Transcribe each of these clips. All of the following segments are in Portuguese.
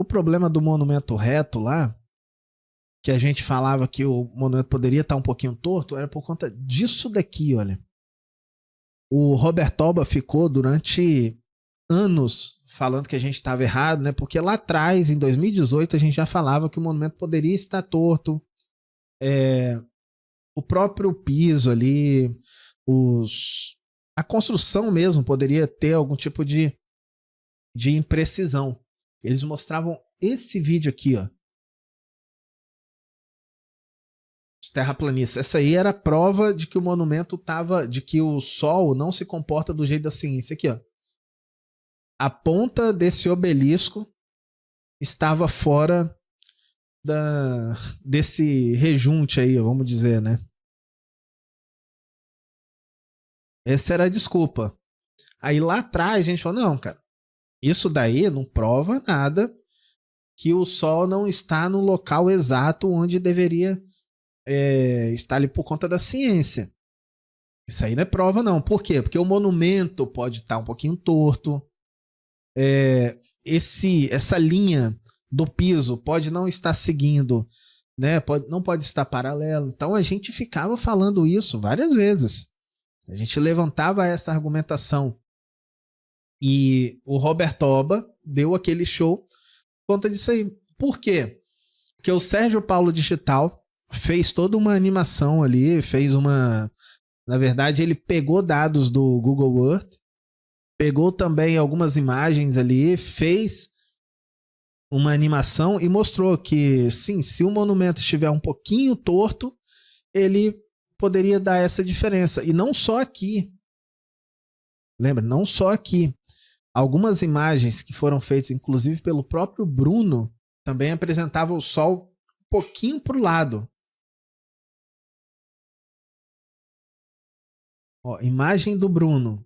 problema do monumento reto lá, que a gente falava que o monumento poderia estar um pouquinho torto, era por conta disso daqui, olha. O Robert Toba ficou durante anos falando que a gente estava errado, né? Porque lá atrás, em 2018, a gente já falava que o monumento poderia estar torto. O próprio piso ali, a construção mesmo poderia ter algum tipo de imprecisão. Eles mostravam esse vídeo aqui, ó. Os terraplanistas. Essa aí era a prova de que o monumento tava, de que o Sol não se comporta do jeito da ciência. Aqui, ó. A ponta desse obelisco estava fora desse rejunte aí, vamos dizer, né? Essa era a desculpa. Aí lá atrás a gente falou, não, cara, isso daí não prova nada que o Sol não está no local exato onde deveria estar ali por conta da ciência. Isso aí não é prova, não. Por quê? Porque o monumento pode estar um pouquinho torto. Essa linha do piso pode não estar seguindo, né? Não pode estar paralelo. Então a gente ficava falando isso várias vezes. A gente levantava essa argumentação. E o Robert Toba deu aquele show por conta disso aí. Por quê? Porque o Sérgio Paulo Digital fez toda uma animação ali, na verdade, ele pegou dados do Google Earth, pegou também algumas imagens ali, fez uma animação e mostrou que, sim, se o monumento estiver um pouquinho torto, ele poderia dar essa diferença. E não só aqui. Lembra? Não só aqui. Algumas imagens que foram feitas, inclusive pelo próprio Bruno, também apresentavam o Sol um pouquinho para o lado. Ó, imagem do Bruno.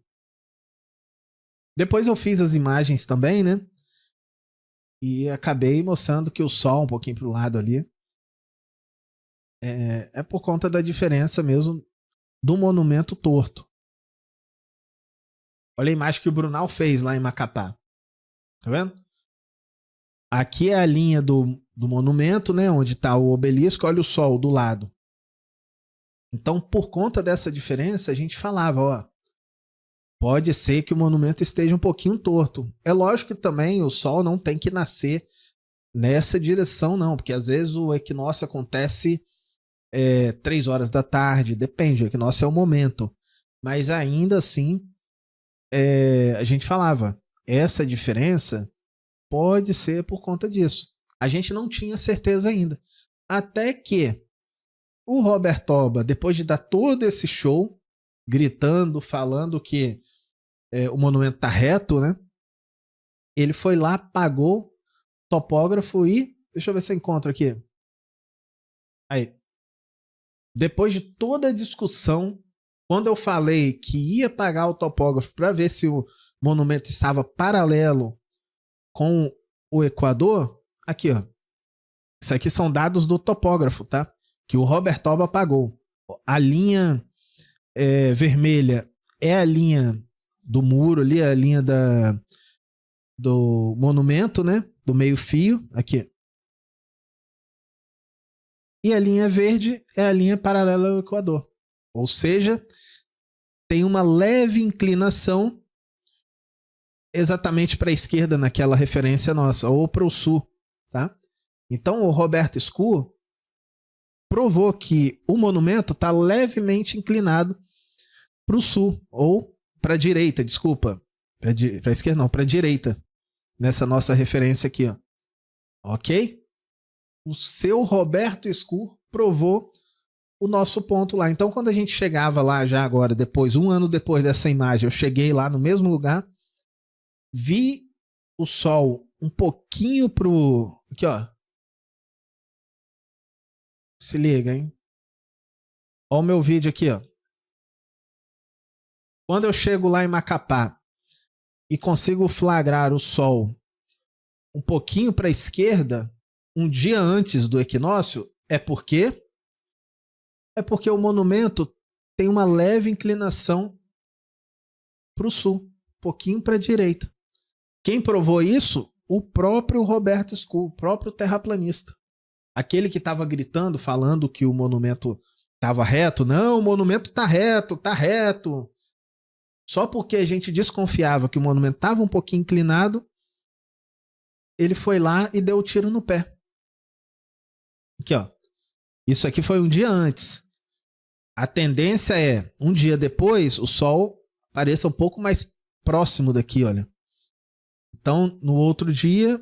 Depois eu fiz as imagens também, né? E acabei mostrando que o Sol um pouquinho para o lado ali. É por conta da diferença mesmo do monumento torto. Olha a imagem que o Brunal fez lá em Macapá. Tá vendo? Aqui é a linha do monumento, né? Onde está o obelisco. Olha o Sol do lado. Então, por conta dessa diferença, a gente falava, ó, pode ser que o monumento esteja um pouquinho torto. É lógico que também o Sol não tem que nascer nessa direção, não, porque às vezes o equinócio acontece 3 horas da tarde, depende, o equinócio é o momento. Mas ainda assim, a gente falava, essa diferença pode ser por conta disso. A gente não tinha certeza ainda. Até que o Robert Toba, depois de dar todo esse show, gritando, falando que o monumento tá reto, né? Ele foi lá, pagou o topógrafo e... Deixa eu ver se eu encontro aqui. Aí. Depois de toda a discussão, quando eu falei que ia pagar o topógrafo para ver se o monumento estava paralelo com o Equador, aqui, ó. Isso aqui são dados do topógrafo, tá? Que o Robert Toba pagou. A linha vermelha é a linha do muro ali, a linha do monumento, né? Do meio fio, aqui. E a linha verde é a linha paralela ao Equador. Ou seja, tem uma leve inclinação exatamente para a esquerda naquela referência nossa, ou para o sul, tá? Então o Roberto Scull provou que o monumento está levemente inclinado para o sul, ou para a direita, desculpa. Para a esquerda não, para a direita. Nessa nossa referência aqui, ó. Ok? O seu Roberto Scull provou o nosso ponto lá. Então, quando a gente chegava lá já agora, depois, 1 ano depois dessa imagem, eu cheguei lá no mesmo lugar, vi o Sol um pouquinho pro... Aqui, ó. Se liga, hein? Olha o meu vídeo aqui, ó. Quando eu chego lá em Macapá e consigo flagrar o Sol um pouquinho para a esquerda, um dia antes do equinócio, é porque o monumento tem uma leve inclinação para o sul, um pouquinho para a direita. Quem provou isso? o próprio Roberto Scull, o próprio terraplanista. Aquele que estava gritando, falando que o monumento estava reto. Não, o monumento está reto, está reto. Só porque a gente desconfiava que o monumento estava um pouquinho inclinado, ele foi lá e deu o tiro no pé. Aqui, ó. Isso aqui foi um dia antes. A tendência é, um dia depois, o Sol apareça um pouco mais próximo daqui, olha. Então, no outro dia,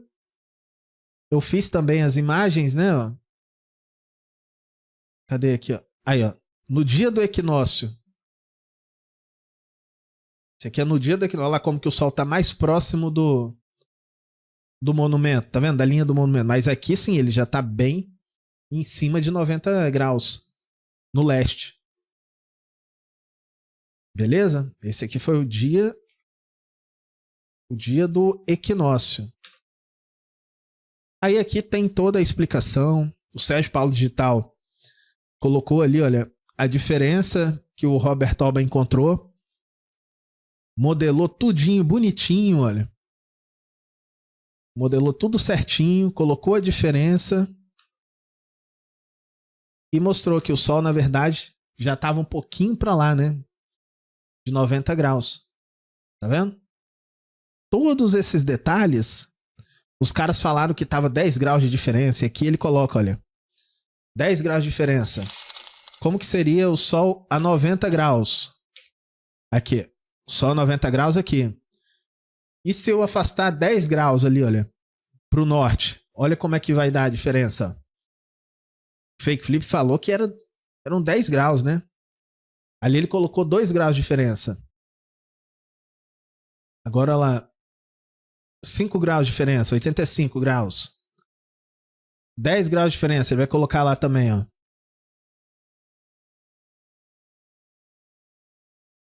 eu fiz também as imagens, né? Ó. Cadê aqui, ó? Aí, ó. No dia do equinócio. Esse aqui é no dia do equinócio. Olha lá como que o Sol está mais próximo do monumento. Tá vendo? Da linha do monumento. Mas aqui, sim, ele já está bem em cima de 90 graus. No leste. Beleza? Esse aqui foi o dia do equinócio. Aí aqui tem toda a explicação. O Sérgio Paulo Digital colocou ali, olha, a diferença que o Robert Toba encontrou. Modelou tudinho, bonitinho, olha. Modelou tudo certinho, colocou a diferença e mostrou que o Sol, na verdade, já estava um pouquinho para lá, né? De 90 graus. Tá vendo? Todos esses detalhes, os caras falaram que estava 10 graus de diferença. E aqui ele coloca, olha, 10 graus de diferença. Como que seria o Sol a 90 graus? Aqui. O Sol a 90 graus aqui. E se eu afastar 10 graus ali, olha, para o norte? Olha como é que vai dar a diferença. O Fake Flip falou que eram 10 graus, né? Ali ele colocou 2 graus de diferença. Agora lá, 5 graus de diferença, 85 graus. 10 graus de diferença, ele vai colocar lá também, ó.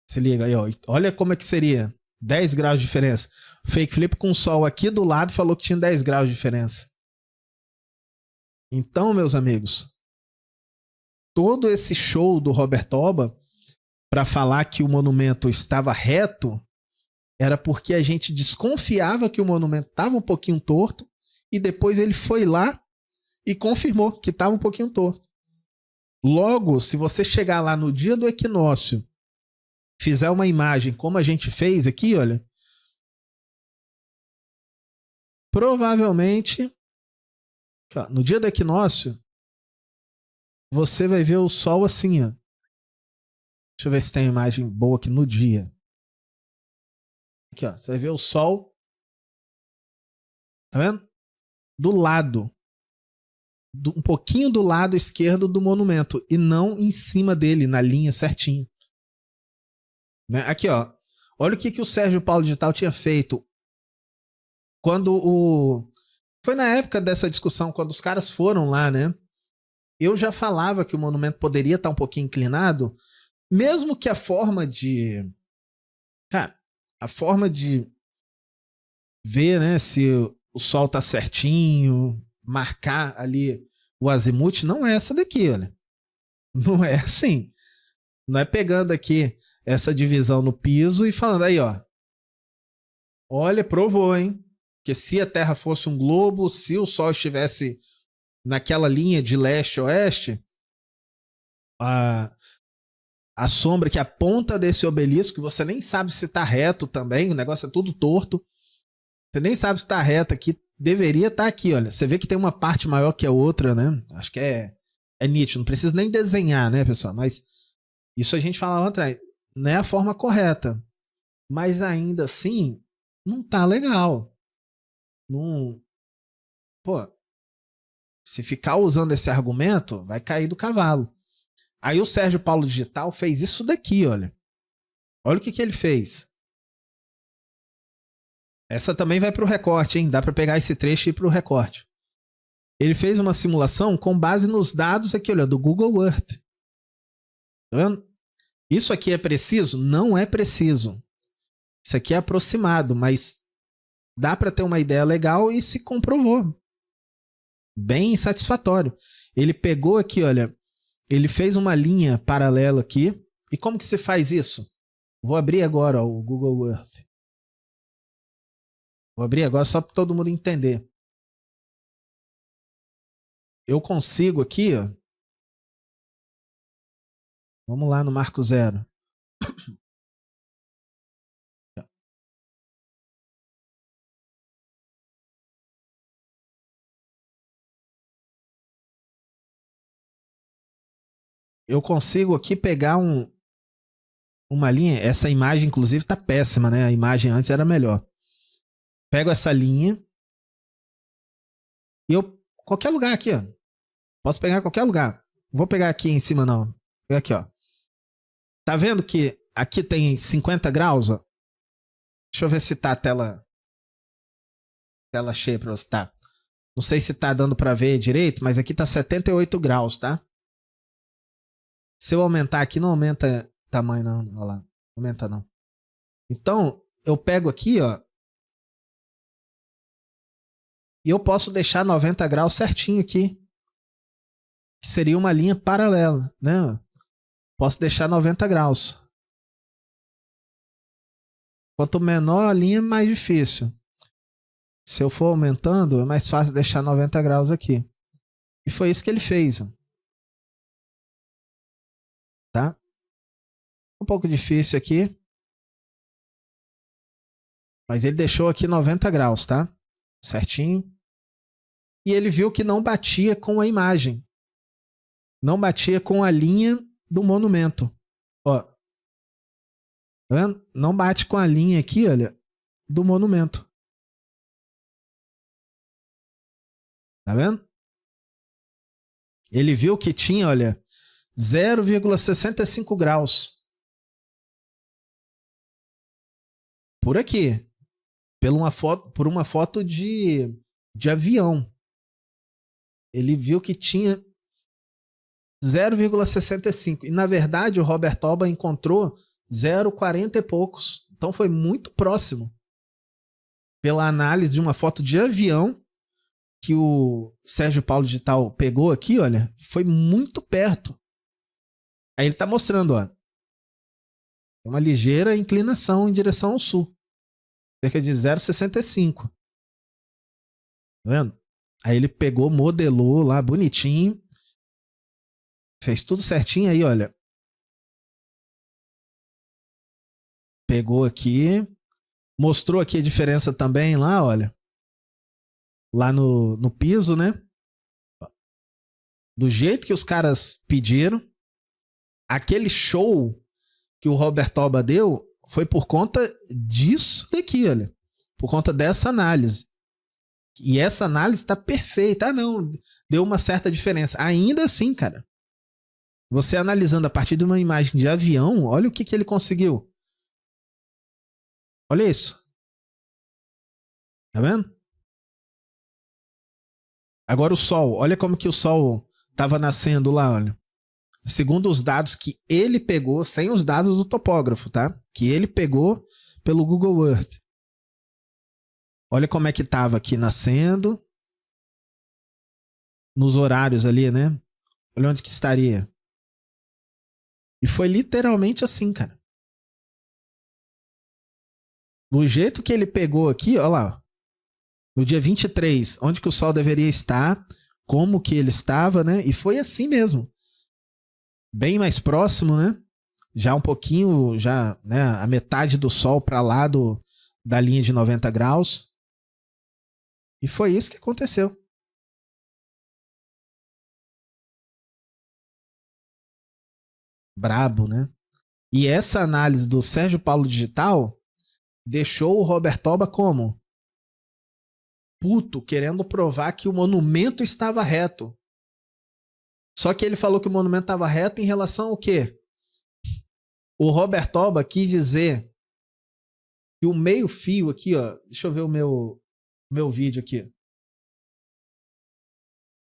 Se liga aí, ó. Olha como é que seria. 10 graus de diferença. O Fake Flip com o Sol aqui do lado falou que tinha 10 graus de diferença. Então, meus amigos, todo esse show do Robert Toba para falar que o monumento estava reto era porque a gente desconfiava que o monumento estava um pouquinho torto e depois ele foi lá e confirmou que estava um pouquinho torto. Logo, se você chegar lá no dia do equinócio, fizer uma imagem como a gente fez aqui, olha, provavelmente no dia do equinócio você vai ver o Sol assim, ó. Deixa eu ver se tem imagem boa aqui no dia. Aqui, ó, você vai ver o Sol, tá vendo? Do lado, um pouquinho do lado esquerdo do monumento e não em cima dele, na linha certinha. Né? Aqui, ó. Olha o que o Sérgio Paulo Digital tinha feito. Foi na época dessa discussão, quando os caras foram lá, né? Eu já falava que o monumento poderia estar um pouquinho inclinado, mesmo que a forma de... Cara, a forma de ver, né, se o Sol tá certinho, marcar ali o azimuth, não é essa daqui, olha. Não é assim. Não é pegando aqui essa divisão no piso e falando aí, ó. Olha, provou, hein? Que se a Terra fosse um globo, se o Sol estivesse naquela linha de leste a oeste, a sombra que aponta desse obelisco, que você nem sabe se tá reto também, o negócio é tudo torto. Você nem sabe se tá reto aqui, deveria estar aqui, olha. Você vê que tem uma parte maior que a outra, né? Acho que é nítido, não precisa nem desenhar, né, pessoal? Mas isso a gente falava atrás. Não é a forma correta. Mas ainda assim, não tá legal. Não... Pô, se ficar usando esse argumento, vai cair do cavalo. Aí o Sérgio Paulo Digital fez isso daqui, olha. Olha o que ele fez. Essa também vai para o recorte, hein? Dá para pegar esse trecho e ir para o recorte. Ele fez uma simulação com base nos dados aqui, olha, do Google Earth. Tá vendo? Isso aqui é preciso? Não é preciso. Isso aqui é aproximado, mas dá para ter uma ideia legal e se comprovou. Bem satisfatório. Ele pegou aqui, olha, ele fez uma linha paralela aqui. E como que se faz isso? Vou abrir agora ó, o Google Earth. Vou abrir agora só para todo mundo entender. Eu consigo aqui, ó. Vamos lá no marco zero. Eu consigo aqui pegar uma linha. Essa imagem, inclusive, tá péssima, né? A imagem antes era melhor. Pego essa linha e eu. Qualquer lugar aqui, ó. Posso pegar em qualquer lugar. Não vou pegar aqui em cima, não. Vou pegar aqui, ó. Tá vendo que aqui tem 50 graus, ó? Deixa eu ver se tá a tela cheia pra você, tá? Não sei se tá dando pra ver direito, mas aqui tá 78 graus, tá? Se eu aumentar aqui, não aumenta tamanho, não. Olha lá. Não aumenta, não. Então, eu pego aqui, ó. E eu posso deixar 90 graus certinho aqui. Que seria uma linha paralela, né? Posso deixar 90 graus. Quanto menor a linha, mais difícil. Se eu for aumentando, é mais fácil deixar 90 graus aqui. E foi isso que ele fez. Tá? Um pouco difícil aqui. Mas ele deixou aqui 90 graus, tá? Certinho. E ele viu que não batia com a imagem. Não batia com a linha do monumento. Ó. Tá vendo? Não bate com a linha aqui, olha, do monumento. Tá vendo? Ele viu que tinha, olha, 0,65 graus. Por aqui. Por uma foto de avião. Ele viu que tinha 0,65. E, na verdade, o Robert Toba encontrou 0,40 e poucos. Então, foi muito próximo. Pela análise de uma foto de avião que o Sérgio Paulo Digital pegou aqui, olha, foi muito perto. Aí ele está mostrando, ó, uma ligeira inclinação em direção ao sul. Cerca de 0,65. Tá vendo? Aí ele pegou, modelou lá bonitinho. Fez tudo certinho aí, olha. Pegou aqui. Mostrou aqui a diferença também lá, olha. Lá no piso, né? Do jeito que os caras pediram. Aquele show que o Robert Toba deu foi por conta disso daqui, olha. Por conta dessa análise. E essa análise está perfeita. Ah, não, deu uma certa diferença. Ainda assim, cara, você analisando a partir de uma imagem de avião, olha o que ele conseguiu. Olha isso. Tá vendo? Agora o Sol. Olha como que o Sol estava nascendo lá, olha. Segundo os dados que ele pegou, sem os dados do topógrafo, tá? Que ele pegou pelo Google Earth. Olha como é que estava aqui nascendo. Nos horários ali, né? Olha onde que estaria. E foi literalmente assim, cara. Do jeito que ele pegou aqui, olha lá. No dia 23, onde que o Sol deveria estar, como que ele estava, né? E foi assim mesmo. Bem mais próximo, né? Já um pouquinho, já, né? A metade do Sol para lá da linha de 90 graus. E foi isso que aconteceu. Brabo, né? E essa análise do Sérgio Paulo Digital deixou o Robert Toba como? Puto, querendo provar que o monumento estava reto. Só que ele falou que o monumento estava reto em relação ao quê? O Robert Toba quis dizer que o meio fio aqui, ó, deixa eu ver o meu vídeo aqui.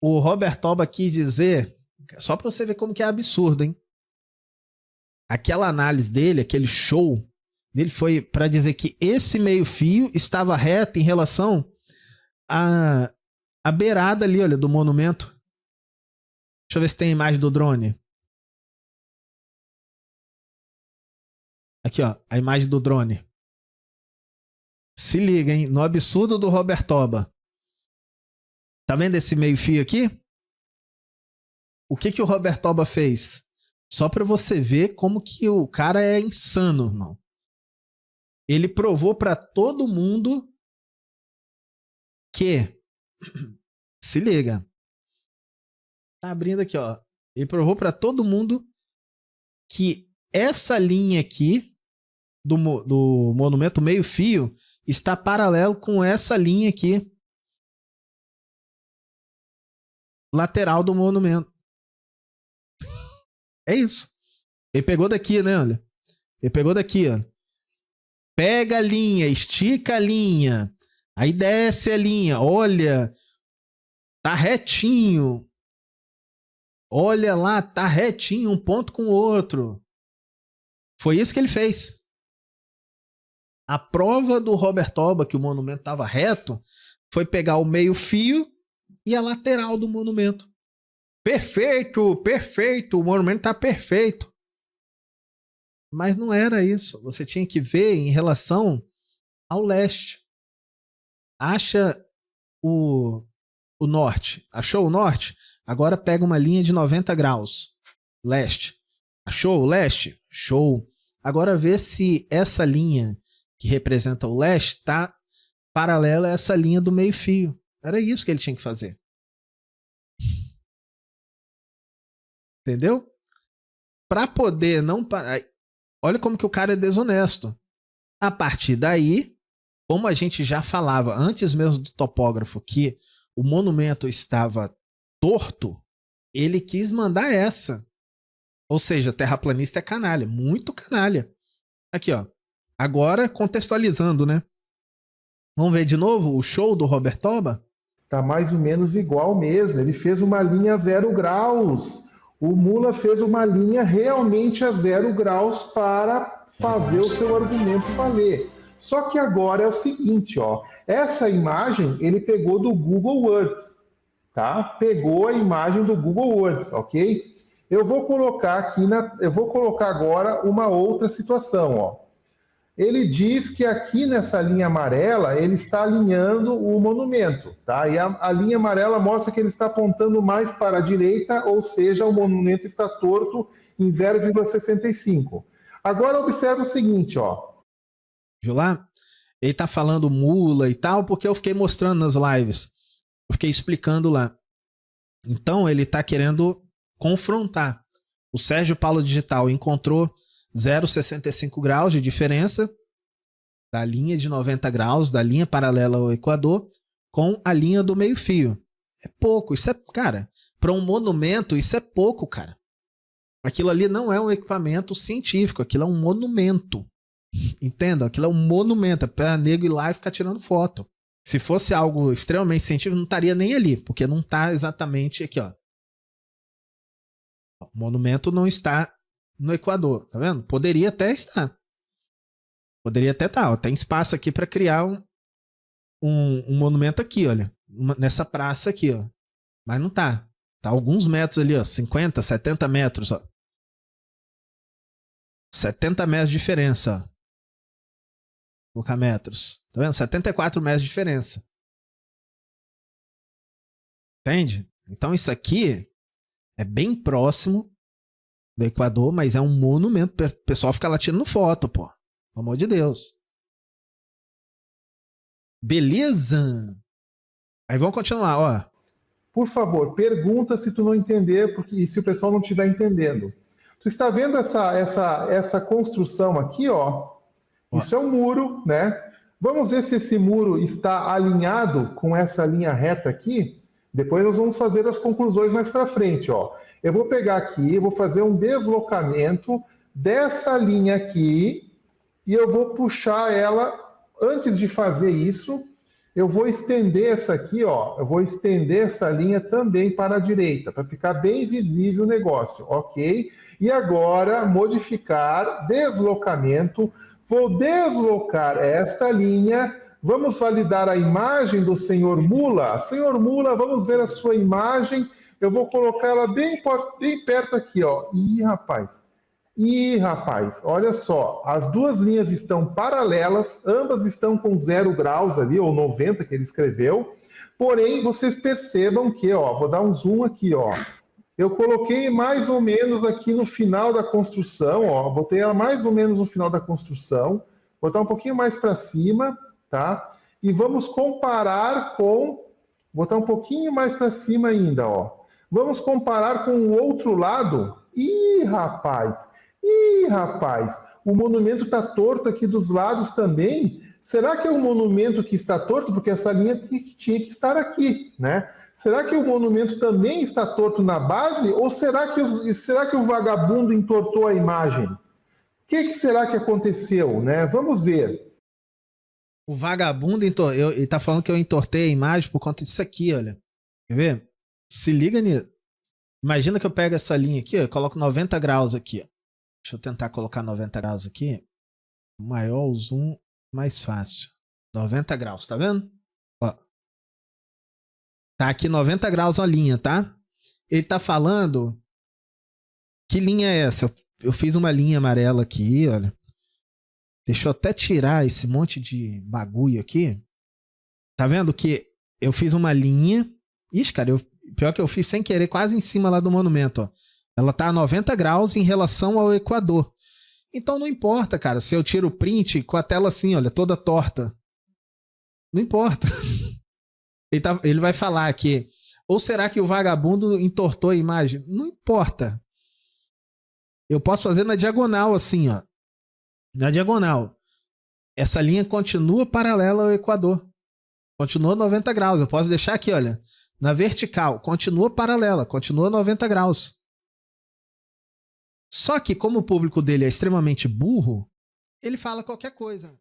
O Robert Toba quis dizer, só para você ver como que é absurdo, hein? Aquela análise dele, aquele show dele foi para dizer que esse meio fio estava reto em relação à beirada ali, olha, do monumento. Deixa eu ver se tem a imagem do drone. Aqui, ó, a imagem do drone. Se liga, hein? No absurdo do Robertoba. Tá vendo esse meio fio aqui? O que o Robertoba fez? Só pra você ver como que o cara é insano, irmão. Ele provou pra todo mundo que... Se liga. Tá abrindo aqui, ó. Ele provou pra todo mundo que essa linha aqui do monumento meio fio está paralelo com essa linha aqui lateral do monumento. É isso. Ele pegou daqui, né, olha. Ele pegou daqui, ó. Pega a linha, estica a linha, aí desce a linha, olha, tá retinho. Olha lá, tá retinho, um ponto com o outro. Foi isso que ele fez. A prova do Robertoba que o monumento estava reto foi pegar o meio fio e a lateral do monumento. Perfeito, perfeito, o monumento tá perfeito. Mas não era isso. Você tinha que ver em relação ao leste. Acha o norte. Achou o norte? Agora pega uma linha de 90 graus. Leste. Achou o leste? Show. Agora vê se essa linha que representa o leste está paralela a essa linha do meio fio. Era isso que ele tinha que fazer. Entendeu? Para poder não... Olha como que o cara é desonesto. A partir daí, como a gente já falava antes mesmo do topógrafo que o monumento estava torto, ele quis mandar essa. Ou seja, terraplanista é canalha, muito canalha. Aqui, ó. Agora contextualizando, né? Vamos ver de novo o show do Robertoba? Tá mais ou menos igual mesmo. Ele fez uma linha 0 graus. O Mula fez uma linha realmente a 0 graus para fazer o seu argumento valer. Só que agora é o seguinte, ó. Essa imagem ele pegou do Google Earth, tá? Pegou a imagem do Google Earth, ok? Eu vou colocar aqui eu vou colocar agora uma outra situação, ó. Ele diz que aqui nessa linha amarela ele está alinhando o monumento, tá? E a linha amarela mostra que ele está apontando mais para a direita, ou seja, o monumento está torto em 0,65. Agora observa o seguinte, ó. Viu lá? Ele tá falando mula e tal, porque eu fiquei mostrando nas lives. Eu fiquei explicando lá. Então ele tá querendo confrontar. O Sérgio Paulo Digital encontrou 0,65 graus de diferença da linha de 90 graus, da linha paralela ao Equador, com a linha do meio fio. É pouco, isso é, cara, para um monumento isso é pouco, cara. Aquilo ali não é um equipamento científico, aquilo é um monumento. Entendam? Aquilo é um monumento, é para nego ir lá e ficar tirando foto. Se fosse algo extremamente científico, não estaria nem ali, porque não está exatamente aqui, ó. O monumento não está no Equador, tá vendo? Poderia até estar. Poderia até estar, ó. Tem espaço aqui para criar um monumento aqui, olha. Nessa praça aqui, ó. Mas não tá. Tá alguns metros ali, ó. 50, 70 metros, ó. 70 metros de diferença, ó. Vou colocar metros. Tá vendo? 74 metros de diferença. Entende? Então isso aqui é bem próximo do Equador, mas é um monumento. O pessoal fica lá tirando foto, pô. Pelo amor de Deus. Beleza? Aí vamos continuar, ó. Por favor, pergunta se tu não entender, porque se o pessoal não estiver entendendo. Tu está vendo essa construção aqui, ó? Isso é um muro, né? Vamos ver se esse muro está alinhado com essa linha reta aqui. Depois nós vamos fazer as conclusões mais para frente, ó. Eu vou pegar aqui, eu vou fazer um deslocamento dessa linha aqui e eu vou puxar ela. Antes de fazer isso, eu vou estender essa aqui, ó. Eu vou estender essa linha também para a direita, para ficar bem visível o negócio, ok? E agora, modificar, deslocamento. Vou deslocar esta linha. Vamos validar a imagem do senhor Mula. Senhor Mula, vamos ver a sua imagem. Eu vou colocar ela bem perto aqui, ó. Ih, rapaz. Ih, rapaz, olha só, as duas linhas estão paralelas, ambas estão com 0 graus ali, ou 90 que ele escreveu, porém, vocês percebam que, ó, vou dar um zoom aqui, ó, eu coloquei mais ou menos aqui no final da construção, ó, botei ela mais ou menos no final da construção, botar um pouquinho mais para cima, tá? E vamos comparar com, botar um pouquinho mais para cima ainda, ó. Vamos comparar com o outro lado. Ih, rapaz, o monumento está torto aqui dos lados também. Será que é o monumento que está torto? Porque essa linha tinha que estar aqui, né? Será que o monumento também está torto na base? Ou será que o vagabundo entortou a imagem? O que será que aconteceu, né? Vamos ver. O vagabundo ele tá falando que eu entortei a imagem por conta disso aqui, olha. Quer ver? Se liga nisso. Imagina que eu pego essa linha aqui, ó, eu coloco 90 graus aqui. Ó. Deixa eu tentar colocar 90 graus aqui. Maior o zoom, mais fácil. 90 graus, tá vendo? Ó. Tá aqui 90 graus a linha, tá? Ele tá falando... Que linha é essa? Eu fiz uma linha amarela aqui, olha. Deixa eu até tirar esse monte de bagulho aqui. Tá vendo que eu fiz uma linha... Ixi, cara, pior que eu fiz sem querer, quase em cima lá do monumento, ó. Ela tá a 90 graus em relação ao Equador. Então não importa, cara, se eu tiro o print com a tela assim, olha, toda torta. Não importa. Ele vai falar que... Ou será que o vagabundo entortou a imagem? Não importa. Eu posso fazer na diagonal assim, ó. Na diagonal. Essa linha continua paralela ao Equador. Continua 90 graus. Eu posso deixar aqui, olha. Na vertical. Continua paralela. Continua 90 graus. Só que como o público dele é extremamente burro, ele fala qualquer coisa.